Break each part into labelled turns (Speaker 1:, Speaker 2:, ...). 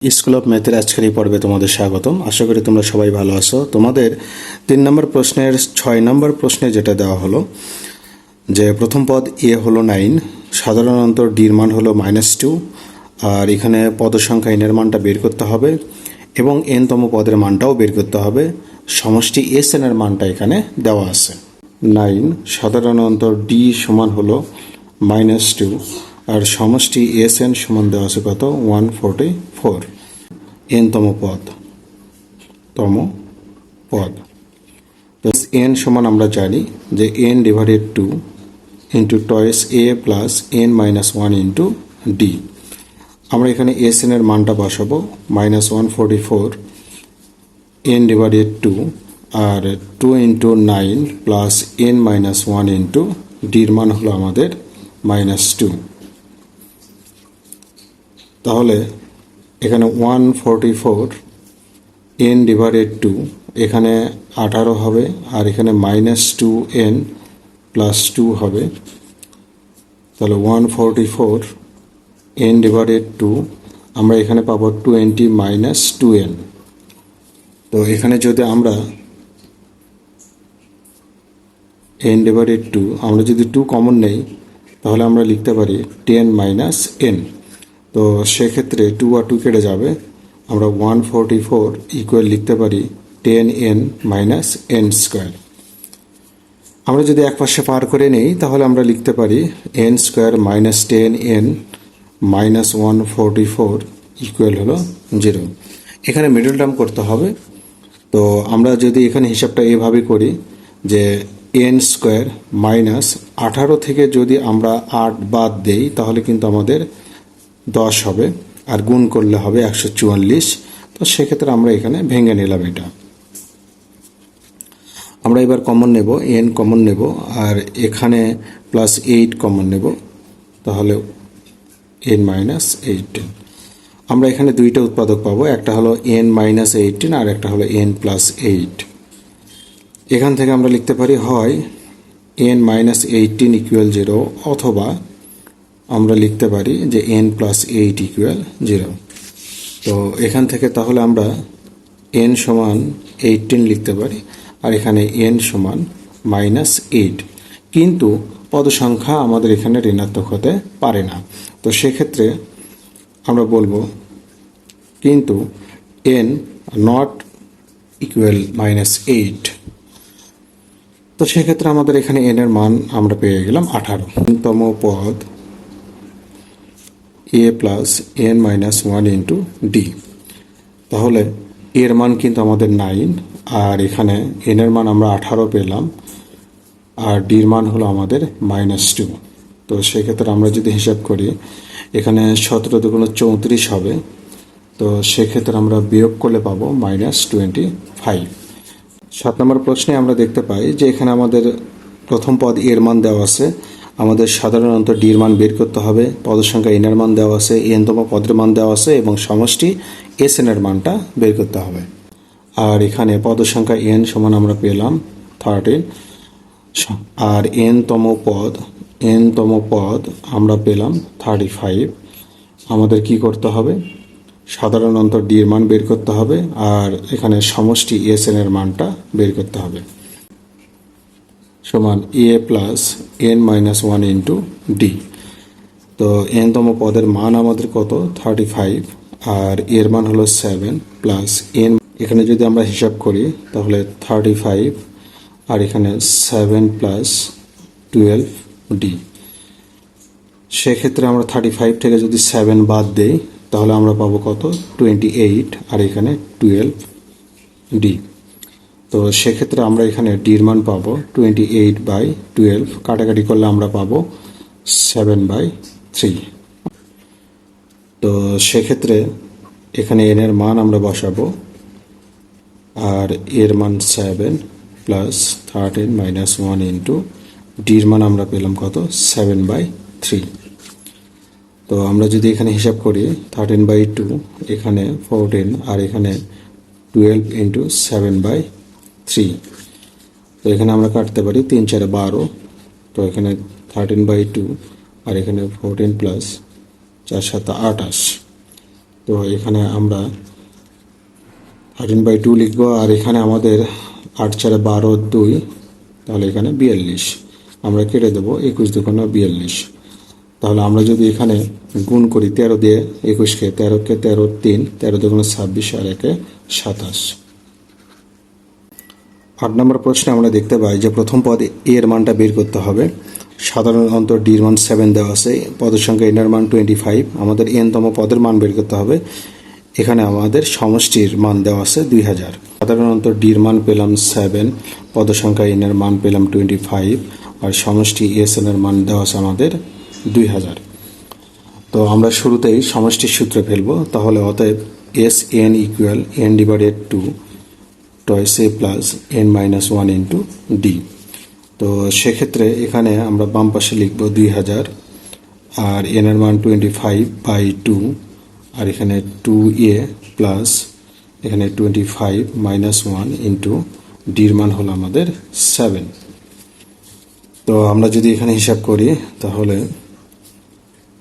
Speaker 1: School of ম্যাথের আজকের এই পর্বে তোমাদের স্বাগতম। আশা করি তোমরা সবাই ভালো আছো। তোমাদের 3 নম্বর প্রশ্নের 6 নম্বর প্রশ্নে যেটা দেওয়া হলো যে প্রথম পদ এ হলো 9, সাধারণ অন্তর ডির মান হলো -2, আর এখানে পদ সংখ্যা এন এর মানটা বের করতে হবে এবং এন তম পদের মানটাও বের করতে হবে। সমষ্টি এস এন এর মানটা এখানে দেওয়া আছে। 9 সাধারণ অন্তর ডি সমান হলো -2 আর সমষ্টি এস এন সমান দেওয়া আছে কত 144। এন তম পদ এন সমান আমরা জানি যে n divided 2 into twice A plus n minus 1 into D. আমরা এখানে এস এন এর মানটা বসাবো -144 n ডিভাইডেড 2 আর 2 into 9 plus n minus 1 into ডির মান হলো আমাদের -2। তাহলে এখানে 144 n ডিভাইডেড 2 এখানে 18 হবে আর এখানে -2n প্লাস 2 হবে। তাহলে 144 n ডিভাইডেড 2 আমরা এখানে পাবো 20 মাইনাস 2n। তো এখানে যদি আমরা n ডিভাইডেড 2 আমরা যদি 2 কমন নেই তাহলে আমরা লিখতে পারি 10 মাইনাস n। তো সেক্ষেত্রে 2 আর 2 কেটে যাবে, আমরা 144 ইকুয়াল লিখতে পারি 10n মাইনাস n স্কোয়ার। আমরা যদি এক পাশে পার করে নেই তাহলে আমরা লিখতে পারি n square minus 10n minus 144 equal হলো 0। এখানে মিডল টার্ম করতে হবে। তো আমরা যদি এখানে হিসাবটা এভাবে করি যে n স্কোয়ার মাইনাস 18 থেকে যদি আমরা 8 বাদ দেই তাহলে কিন্তু আমাদের 10 হবে আর গুণ করলে হবে 144। তো সেক্ষেত্রে আমরা এখানে ভেঙে নিলাম এটা। আমরা এবার কমন নেব, n কমন নেব আর এখানে প্লাস 8 কমন নেব, তাহলে n মাইনাস 18। আমরা এখানে দুইটা উৎপাদক পাবো, একটা হলো n মাইনাস 18 আর একটা হলো n প্লাস 8। এখান থেকে আমরা লিখতে পারি হয় n মাইনাস 18 ইকুয়াল 0 অথবা আমরা লিখতে পারি যে n প্লাস 8 ইকুয়াল 0। তো এখান থেকে তাহলে আমরা n সমান 18 লিখতে পারি আর এখানে n সমান -8। কিন্তু পদ সংখ্যা আমাদের এখানে ঋণাত্মক হতে পারে না। তো সেক্ষেত্রে আমরা বলবো কিন্তু n নট ইকুয়াল -8। তো সেক্ষেত্রে আমাদের এখানে n এর মান আমরা পেয়ে গেলাম 18। তম পদ a plus n minus 1 into D. তাহলে এর মান কিন্তু আমাদের 9 আর এখানে n এর মান আমরা 18 পেলাম আর ডির মান হলো আমাদের -2। তো সেক্ষেত্রে আমরা যদি হিসাব করি এখানে 17 দুগুণ 34 হবে। তো সেক্ষেত্রে আমরা বিয়োগ করলে পাবো -25। 7 নম্বর প্রশ্নে আমরা দেখতে পাই যে এখানে আমাদের প্রথম পদ এর মান দেওয়া আছে, আমাদের সাধারণ অন্তর ডির মান বের করতে হবে, পদ সংখ্যা এন এর মান দেওয়া আছে, এন তম পদের মান দেওয়া আছে এবং সমষ্টি এস এন এর মানটা বের করতে হবে। আর এখানে পদ সংখ্যা এন সমান আমরা পেলাম 13 আর এন তম পদ আমরা পেলাম 35। আমাদের কি করতে হবে, সাধারণ অন্তর ডি এর মান বের করতে হবে আর এখানে সমষ্টি এস এন এর মানটা বের করতে হবে। সমান A plus n minus 1 into D. তো n তম পদের মান আমাদের কত 35 আর এর মান হলো 7 প্লাস n। এখানে যদি আমরা হিসাব করি তাহলে 35 আর এখানে 7 প্লাস 12 ডি। সেক্ষেত্রে আমরা 35 থেকে যদি 7 বাদ দেই তাহলে আমরা পাবো কত 28 আর এখানে 12 ডি। তো সেক্ষেত্রে আমরা এখানে ডির মান পাবো 28/12, কাটাকাটি করলে আমরা পাবো 7/3। তো সেক্ষেত্রে এখানে n এর মান আমরা বসাবো আর এর মান 7 প্লাস 13 মাইনাস 1 ইন্টু ডির মান আমরা পেলাম কত 7/3। তো আমরা যদি এখানে হিসাব করি 13/2 এখানে 14 আর এখানে 12 ইন্টু 7/3। তো এখানে আমরা কাটতে পারি 3 4 12। তো এখানে 13/2 আর এখানে 14 প্লাস 4 7 28। তো এখানে আমরা 13/2 লিখবো, আর এখানে আমাদের 8 4 12 2, তাহলে এখানে 42 আমরা কেটে দেবো, 21 2 42। তাহলে আমরা যদি এখানে গুণ করি 13 দিয়ে 21কে, 13কে 13 3, 13 2 26 আর 1 27। 8 নম্বর প্রশ্নে আমরা দেখতে পাই যে প্রথম পদ এর মানটা বের করতে হবে। সাধারণ অন্তর ডির মান 7 দেওয়া আছে, পদের সংখ্যা এর মান 25, আমাদের তম পদের মান বের করতে হবে। এখানে আমাদের সমষ্টির মান দেওয়া আছে 2000। সাধারণ অন্তর ডির মান পেলাম 7, পদের সংখ্যা এর মান পেলাম 25, আর সমষ্টি এসএন এর মান দেওয়া আছে আমাদের 2000। তো আমরা শুরুতেই সমষ্টির সূত্র ফেলবো। তাহলে অতএব S N equal N divided 2 twice A plus N minus 1 into D. তো সেক্ষেত্রে এখানে আমরা বাম পাশে লিখব 2000, আর এন এর মান 25/2, আর এখানে 2a প্লাস এখানে 25 মাইনাস 1 ইন্টু ডির মান হলো আমাদের 7। তো আমরা যদি এখানে হিসাব করি তাহলে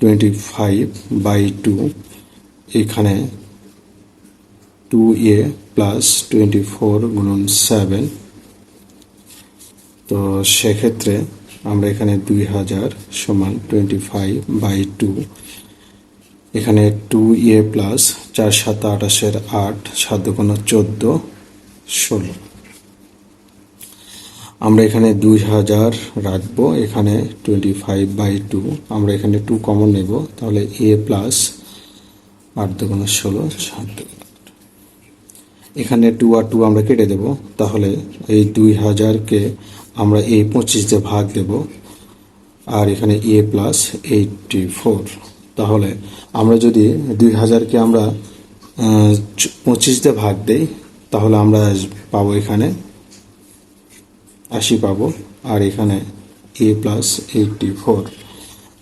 Speaker 1: 25/2 এখানে 2a প্লাস 24 গুণন 7। তো সেক্ষেত্রে আমরা এখানে 2000 সমান 25/2, এখানে 2a প্লাস 4 7 28 8, 7 গুণ 14 16। আমরা এখানে 2000 রাখবো, এখানে 25/2 আমরা এখানে 2 কমন নেব, তাহলে a প্লাস 8 2 16 7। এখানে 2 আর 2 আমরা কেটে দেব, তাহলে এই 2000কে আমরা এই 25 দিয়ে ভাগ দেব, আর এখানে a প্লাস 84। তাহলে আমরা যদি 2000কে আমরা 25 দিয়ে ভাগ দেই তাহলে আমরা পাবো এখানে 80 পাবো, আর এখানে a প্লাস 84।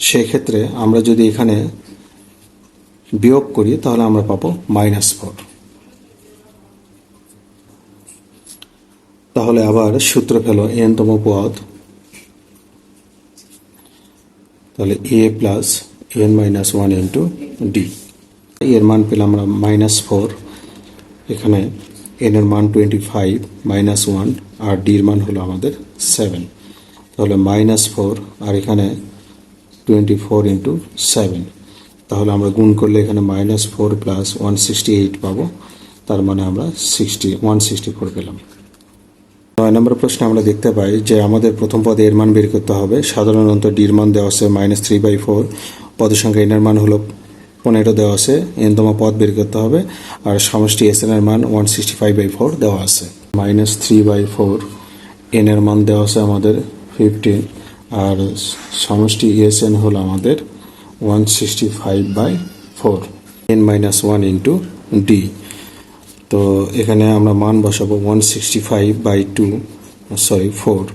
Speaker 1: সেক্ষেত্রে আমরা যদি এখানে বিয়োগ করি তাহলে আমরা পাবো -4। তাহলে আবার সূত্র ফেলো তম পদ, তাহলে a plus n minus 1 into D. এর মান পেলাম আমরা -4, এখানে n এর মান 25 মাইনাস 1, আর ডির মান হলো আমাদের 7। তাহলে -4 আর এখানে 24 ইন্টু 7, তাহলে আমরা গুণ করলে এখানে -4 প্লাস 168 পাবো, তার মানে আমরা 164 পেলাম। 9 নম্বর প্রশ্নে আমরা দেখতে পাই যে আমাদের প্রথম পদে এর মান বের করতে হবে। সাধারণ অন্তর ডির মান দেওয়া আছে -3/4, পদের সংখ্যা এর মান হলো 15 দেওয়া আছে, তম পদ বের করতে হবে, আর সমষ্টি এস এর মান 165/4 দেওয়া আছে। -3/4 এর মান দেওয়া আছে আমাদের 15, আর সমষ্টি এস এন হলো আমাদের 165/4, n মাইনাস 1 ইন্টু ডি। তো এখানে আমরা মান বসাবো 165/4,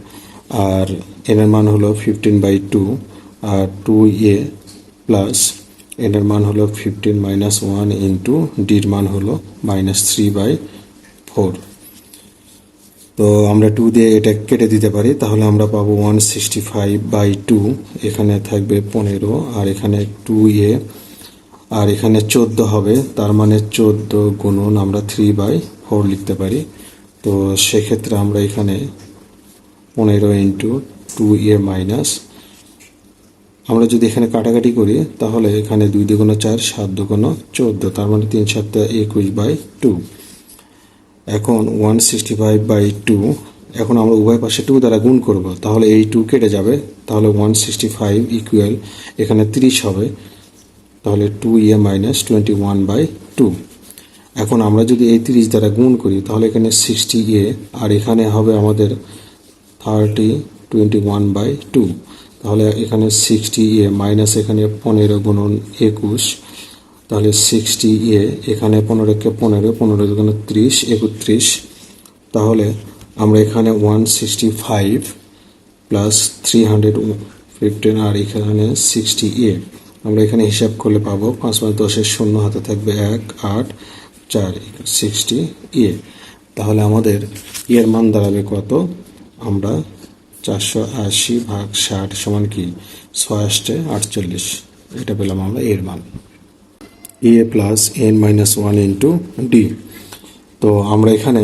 Speaker 1: আর এন এর মান হলো 15/2, আর 2a প্লাস এন এর মান হলো 15 মাইনাস 1 ইন্টু ডির মান হলো -3/4। তো আমরা 2 দিয়ে এটা কেটে দিতে পারি, তাহলে আমরা পাবো 165/2, এখানে থাকবে 15, আর এখানে 2a, আর এখানে 14 হবে, তার মানে 14 গুণন আমরা 3/4 লিখতে পারি। তো সেক্ষেত্রে আমরা এখানে 15 ইন্টু 2a মাইনাস, আমরা যদি এখানে কাটাকাটি করি তাহলে এখানে 2 2 4 7 2 14, তার মানে 3 7 21/2। এখন 165/2, এখন আমরা উভয় পাশে 2 দ্বারা গুণ করব, তাহলে এই 2 কেটে যাবে, তাহলে 165 ইকুয়াল এখানে 30 হবে, তাহলে 2a মাইনাস 21/2। এখন আমরা যদি এই 30 দ্বারা গুণ করি তাহলে এখানে 60a, আর এখানে হবে আমাদের 21/2, তাহলে এখানে 60a মাইনাস এখানে 15 গুণন 21, তাহলে 60a, এখানে 15কে 15 15 গুণন 30 31, তাহলে আমরা এখানে 165 প্লাস 315, আর এখানে 60a আমরা এখানে হিসাব করলে পাবো 5 5 10 শূন্য হাতে থাকবে 1 8 4 60a। তাহলে আমাদের এর মান দাঁড়াবে কত? আমরা 480/60 সমান কি 6 8 48, এটা পেলাম আমরা এর মান। A plus N minus one into D. তো আমরা এখানে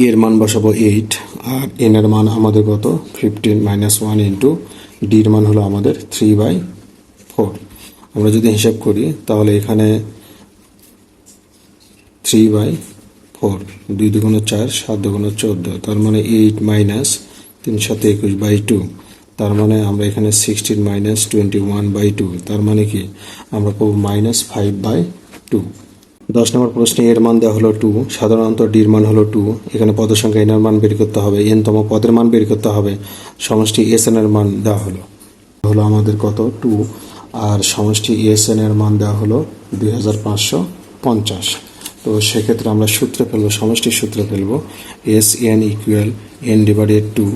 Speaker 1: এর মান বসাবো 8 আর এন এর মান আমাদের কত 15 মাইনাস ওয়ান ইন্টু ডির মান হলো আমাদের 3/4। আমরা যদি হিসাব করি তাহলে এখানে 3/4, 2 দুগুণে 4, 7 দুগুণে 14, তার মানে 8 মাইনাস 3 7 21/2, তার মানে আমরা এখানে 16 মাইনাস 21/2, তার মানে কি আমরা পাবো -5/2। 10 নম্বর প্রশ্নে এর মান দেওয়া হলো 2, সাধারণত ডির মান হলো 2। এখানে পদ সংখ্যা এন এর মান বের করতে হবে, এন তম পদের মান বের করতে হবে, সমষ্টি এস এন এর মান দেওয়া হলো আমাদের কত 2, আর সমষ্টি এস এন এর মান দেওয়া হলো 2550। তো সেক্ষেত্রে আমরা সূত্রে ফেলবো, সমষ্টির সূত্রে ফেলবো S N equal N divided 2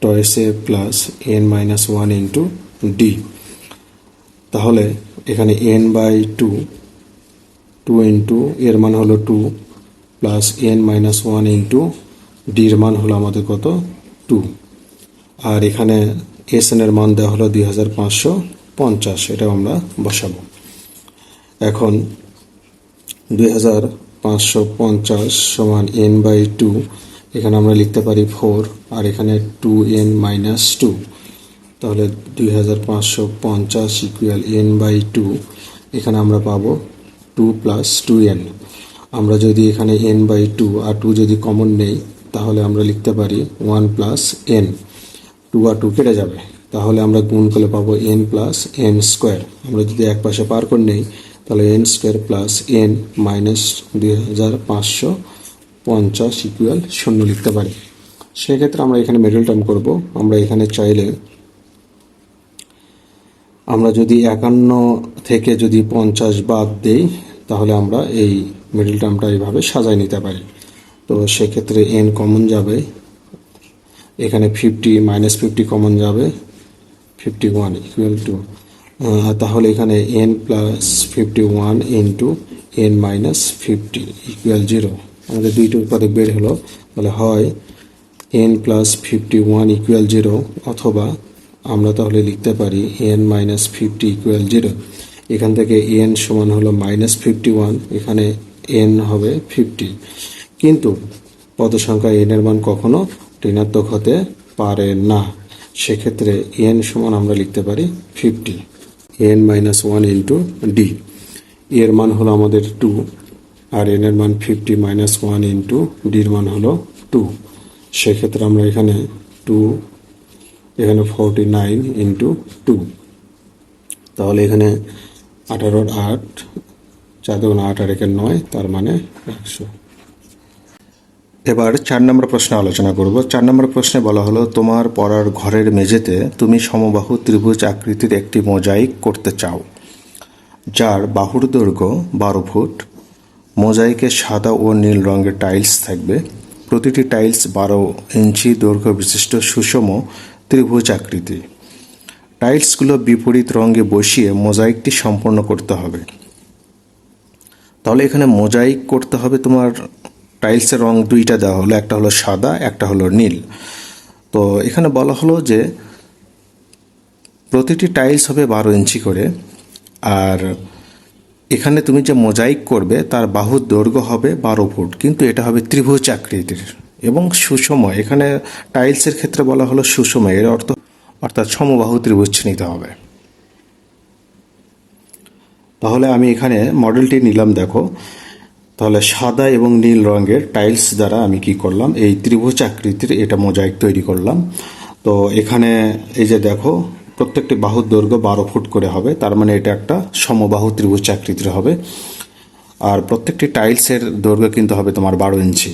Speaker 1: twice A plus N minus 1 into D. তাহলে এখানে এন বাই 2 ইন্টু এর মান হলো 2 প্লাস এন মাইনাস 1 ইন্টু ডির মান হলো আমাদের কত 2, আর এখানে এস এন এর মান দেওয়া হলো 2550, এটাও আমরা বসাবো। এখন 2550 সমান এন বাই 2, এখানে আমরা লিখতে পারি 4, আর এখানে 2n মাইনাস 2, তাহলে 2550 ইকুয়াল এন বাই 2, এখানে আমরা পাবো 2 প্লাস 2n। আমরা যদি এখানে n বাই 2 আর 2 যদি কমন নেই তাহলে আমরা লিখতে পারি 1 প্লাস n, 2 আর 2 কেটে যাবে, তাহলে আমরা গুণ করলে পাবো n প্লাস n স্কোয়ার। আমরা যদি এক পাশে পার করে নেই তাহলে n square plus n minus 2550 equal 0 লিখতে পারি। সেক্ষেত্রে আমরা এখানে মিডল টার্ম করব। আমরা এখানে চাইলে আমরা যদি 51 থেকে যদি 50 বাদ দেই তাহলে আমরা এই মিডল টার্মটা এইভাবে সাজায় নিতে পারি। তো সেক্ষেত্রে n কমন যাবে, এখানে 50 মাইনাস 50 কমন যাবে, 51 ইকুয়াল টু, তাহলে এখানে n plus 51 into n minus 50 equal 0। আমাদের দুইটি উৎপাদক বের হলো, তাহলে হয় n প্লাস 51 ইকুয়াল 0, অথবা আমরা তাহলে লিখতে পারি n মাইনাস 50 ইকুয়াল 0। এখান থেকে n সমান হলো -51, এখানে n হবে 50, কিন্তু পদ সংখ্যা n এর মান কখনো ঋণাত্মক হতে পারে না। সেক্ষেত্রে n সমান আমরা লিখতে পারি 50, n মাইনাস 1 ইন্টু ডি। এর মান হলো আমাদের 2, আর n এর মান 50 মাইনাস 1 ইন্টু ডির মান হলো 2। সেক্ষেত্রে আমরা এখানে 2, এখানে 49 ইন্টু 2, তাহলে এখানে 18 8, 4 2 8 আর 1 9, তার মানে 100। এবার 4 নম্বর প্রশ্নে আলোচনা করব। 4 নম্বর প্রশ্নে বলা হলো তোমার পড়ার ঘরের মেঝেতে তুমি সমবাহু ত্রিভুজ আকৃতির একটি মোজাইক করতে চাও, যার বাহুর দৈর্ঘ্য 12 ফুট। মোজাইকে সাদা ও নীল রঙের টাইলস থাকবে, প্রতিটি টাইলস 12 ইঞ্চি দৈর্ঘ্য বিশিষ্ট সুষম ত্রিভুজ আকৃতি। টাইলসগুলো বিপরীত রঙে বসিয়ে মোজাইকটি সম্পন্ন করতে হবে। তাহলে এখানে মোজাইক করতে হবে, তোমার টাইলসের রং দুইটা দেওয়া হলো, একটা হলো সাদা, একটা হলো নীল। তো এখানে বলা হলো যে প্রতিটি টাইলস হবে 12 ইঞ্চি করে, আর এখানে তুমি যে মোজাইক করবে তার বাহুর দৈর্ঘ্য হবে 12 ফুট, কিন্তু এটা হবে ত্রিভুজ আকৃতির এবং সুষম। এখানে টাইলসের ক্ষেত্রে বলা হলো সুষম, এর অর্থাৎ সমবাহু ত্রিভুজ নিতে হবে। তাহলে আমি এখানে মডেলটি নিলাম, দেখো। তাহলে সাদা এবং নীল রঙের টাইলস দ্বারা আমি কি করলাম, এই ত্রিভুজ আকৃতির এটা মোজাইক তৈরি করলাম। তো এখানে এই যে দেখো, প্রত্যেকটি বাহুর দৈর্ঘ্য 12 ফুট করে হবে, তার মানে এটা একটা সমবাহু ত্রিভুজ আকৃতির হবে। আর প্রত্যেকটি টাইলসের দৈর্ঘ্য কিন্তু হবে তোমার 12 ইঞ্চি।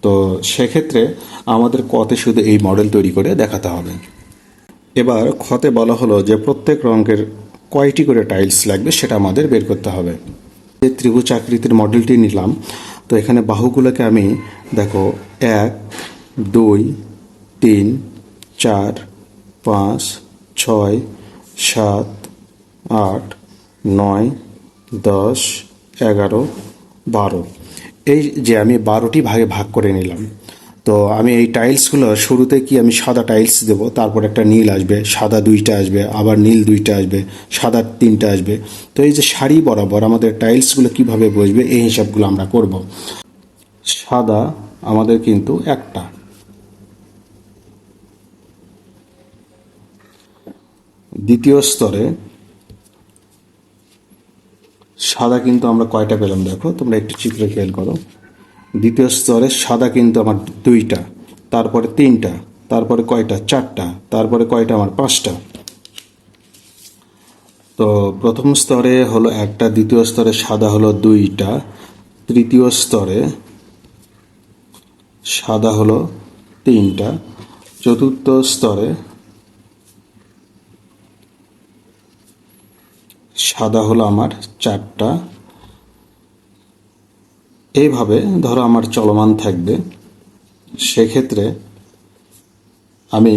Speaker 1: তো সেক্ষেত্রে আমাদের কতে শুধু এই মডেল তৈরি করে দেখাতে হবে। এবার খতে বলা হলো যে প্রত্যেক রঙের কয়টি করে টাইলস লাগবে সেটা আমাদের বের করতে হবে। যে ত্রিভুজ আকৃতির মডেলটি নিলাম, তো এখানে বাহুগুলোকে আমি দেখো 1 2 3 4 5 6 7 8 9 10 11 12, এই যে আমি 12টি ভাগে ভাগ করে নিলাম। তো আমি এই টাইলসগুলো শুরুতে কি আমি সাদা টাইলস দেব, তারপর একটা নীল আসবে, সাদা 2টা আসবে, আবার নীল 2টা আসবে, সাদা 3টা আসবে। তো এই যে সারি বরাবর আমাদের টাইলসগুলো কিভাবে বসবে এই হিসাবগুলো আমরা করব। সাদা আমাদের কিন্তু একটা, দ্বিতীয় স্তরে সাদা কিন্তু আমরা কয়টা পেলাম দেখো, তোমরা একটু চিত্র খেয়াল করো। দ্বিতীয় স্তরে সাদা কিন্তু আমার 2টা, তারপরে 3টা, তারপরে কয়টা 4টা, তারপরে কয়টা আমার 5টা। তো প্রথম স্তরে হলো একটা, দ্বিতীয় স্তরে সাদা হলো 2টা, তৃতীয় স্তরে সাদা হলো 3টা, চতুর্থ স্তরে সাদা হলো আমার 4টা। এইভাবে ধরো আমার চলমান থাকবে। সেক্ষেত্রে আমি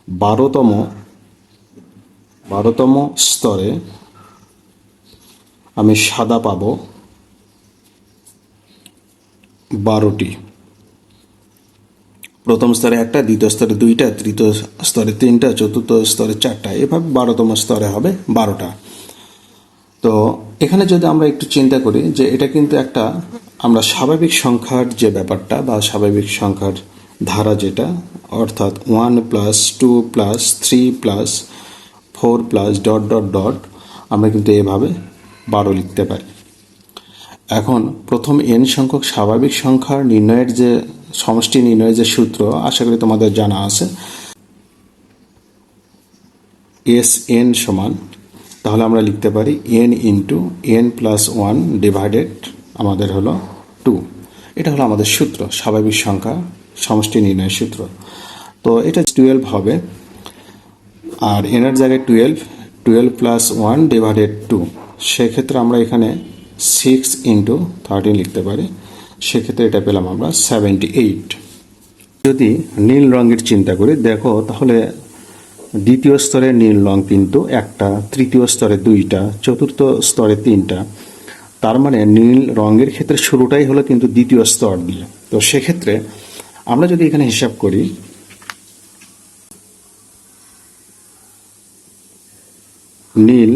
Speaker 1: 12তম স্তরে আমি সাদা পাবো 12টি। প্রথম স্তরে একটা, দ্বিতীয় স্তরে 2টা, তৃতীয় স্তরে 3টা, চতুর্থ স্তরে 4টা, এভাবে 12তম স্তরে হবে 12টা। তো এখানে যদি আমরা একটু চিন্তা করি যে এটা কিন্তু একটা আমরা স্বাভাবিক সংখ্যার যে ব্যাপারটা বা স্বাভাবিক সংখ্যার ধারা যেটা, অর্থাৎ 1 + 2 + 3 + 4 + ডট ডট ডট, আমরা কিন্তু এভাবে 12 লিখতে পারি। এখন প্রথম n সংখ্যক স্বাভাবিক সংখ্যার নির্ণয়ের যে সমষ্টি নির্ণয়ের যে সূত্র, আশা করি তোমাদের জানা আছে। Sn সমান, তাহলে আমরা লিখতে পারি n × n + 1 ডিভাইডেড আমাদের হলো 2। এটা হলো আমাদের সূত্র, স্বাভাবিক সংখ্যা সমষ্টি নির্ণয়ের সূত্র। তো এটা 12 হবে, আর এর জায়গায় 12 + 1 ডিভাইডেড 2। সেক্ষেত্রে আমরা এখানে 6 × 13 লিখতে পারি। সেক্ষেত্রে এটা পেলাম আমরা 78। যদি নীল রঙের চিন্তা করি দেখো, তাহলে দ্বিতীয় স্তরে নীল রং কিন্তু একটা, তৃতীয় স্তরে 2টা, চতুর্থ স্তরে 3টা। তার মানে নীল রঙের ক্ষেত্রে শুরুটাই হলো কিন্তু দ্বিতীয় স্তর দিয়ে। তো সেক্ষেত্রে আমরা যদি এখানে হিসাব করি, নীল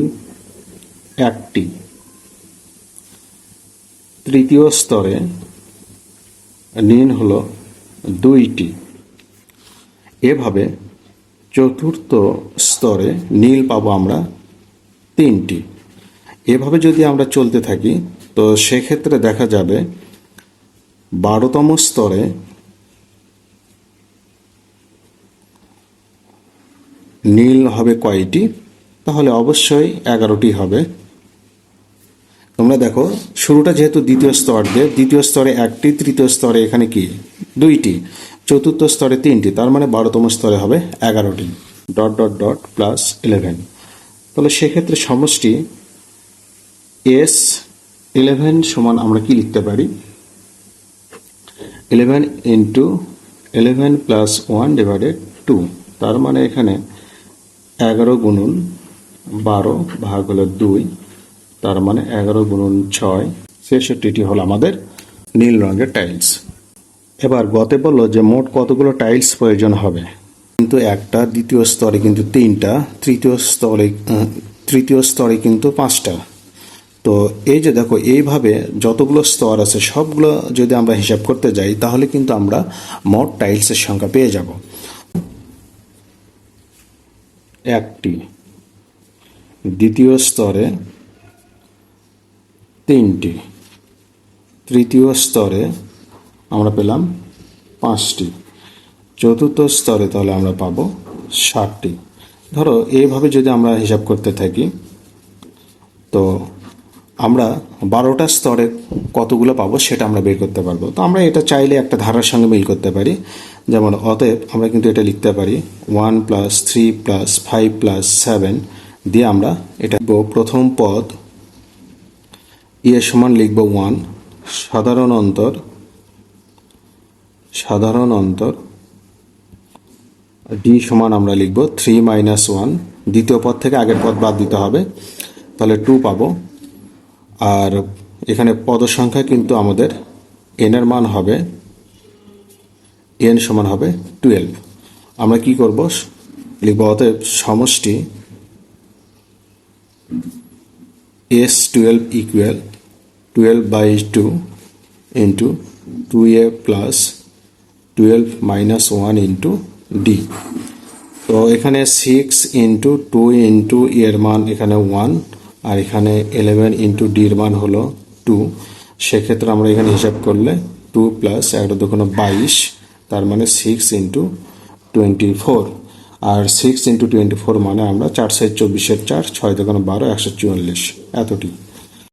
Speaker 1: 1টি, তৃতীয় স্তরে নীল হলো 2টি, এভাবে চতুর্থ স্তরে নীল পাবো আমরা 3টি। এভাবে যদি আমরা চলতে থাকি তো সেক্ষেত্রে দেখা যাবে 12তম স্তরে নীল হবে কয়টি, তাহলে অবশ্যই 11টি হবে। তোমরা দেখো শুরুটা যেহেতু দ্বিতীয় স্তর দিয়ে, দ্বিতীয় স্তরে 1টি, তৃতীয় স্তরে এখানে কি 2টি, চতুর্থ স্তরে 3টি, তার মানে 12তম স্তরে হবে 11টি, ডট ডট ডট প্লাস 11। তাহলে সেক্ষেত্রে সমষ্টি S11 সমান আমরা কি লিখতে পারি, 11 × 11 + 1 ডিভাইডেড 2। তার মানে এখানে 11 × 12 ভাগ হলো 2, তার মানে 11 × 6, 66টি হলো আমাদের নীল রঙের টাইলস। এবার গতে বললো যে মোট কতগুলো টাইলস প্রয়োজন হবে, কিন্তু একটা, দ্বিতীয় স্তরে কিন্তু 3টা, তৃতীয় স্তরে কিন্তু 5টা। তো এই যে দেখো এইভাবে যতগুলো স্তর আছে সবগুলো যদি আমরা হিসাব করতে যাই তাহলে কিন্তু আমরা মোট টাইলসের সংখ্যা পেয়ে যাব। 1টি, দ্বিতীয় স্তরে 3টি, তৃতীয় স্তরে আমরা পেলাম 5টি, চতুর্থ স্তরে তাহলে আমরা পাবো 7টি। ধরো এইভাবে যদি আমরা হিসাব করতে থাকি তো আমরা 12টা স্তরে কতগুলো পাবো সেটা আমরা বের করতে পারবো। তো আমরা এটা চাইলে একটা ধারার সঙ্গে মিল করতে পারি। যেমন অতএব আমরা কিন্তু এটা লিখতে পারি 1 + 3 + 5 + 7 দিয়ে আমরা এটা প্রথম পদ সমান লিখব 1, সাধারণ অন্তর ডি সমান আমরা লিখব 3 - 1। দ্বিতীয় পদ থেকে আগের পদ বাদ দিতে হবে, তাহলে 2 পাবো। আর এখানে পদ সংখ্যা কিন্তু আমাদের n এর মান হবে এন সমান হবে 12। আমরা কি করব, লিখব অতএব সমষ্টি S12 equal 12/2 into 2a plus 12 minus 1 into D. তো এখানে 6 ইন্টু 2 ইন্টু এর মান এখানে 1, আর এখানে 11 ইন্টু ডির মান হলো 2। সেক্ষেত্রে আমরা এখানে হিসাব করলে 2 প্লাস 1×2 22, তার মানে 6 ইন্টু 24। আর 6 ইন্টু 24 মানে আমরা 4 × 7 = 24, 6 × 12 = 144, এতটি।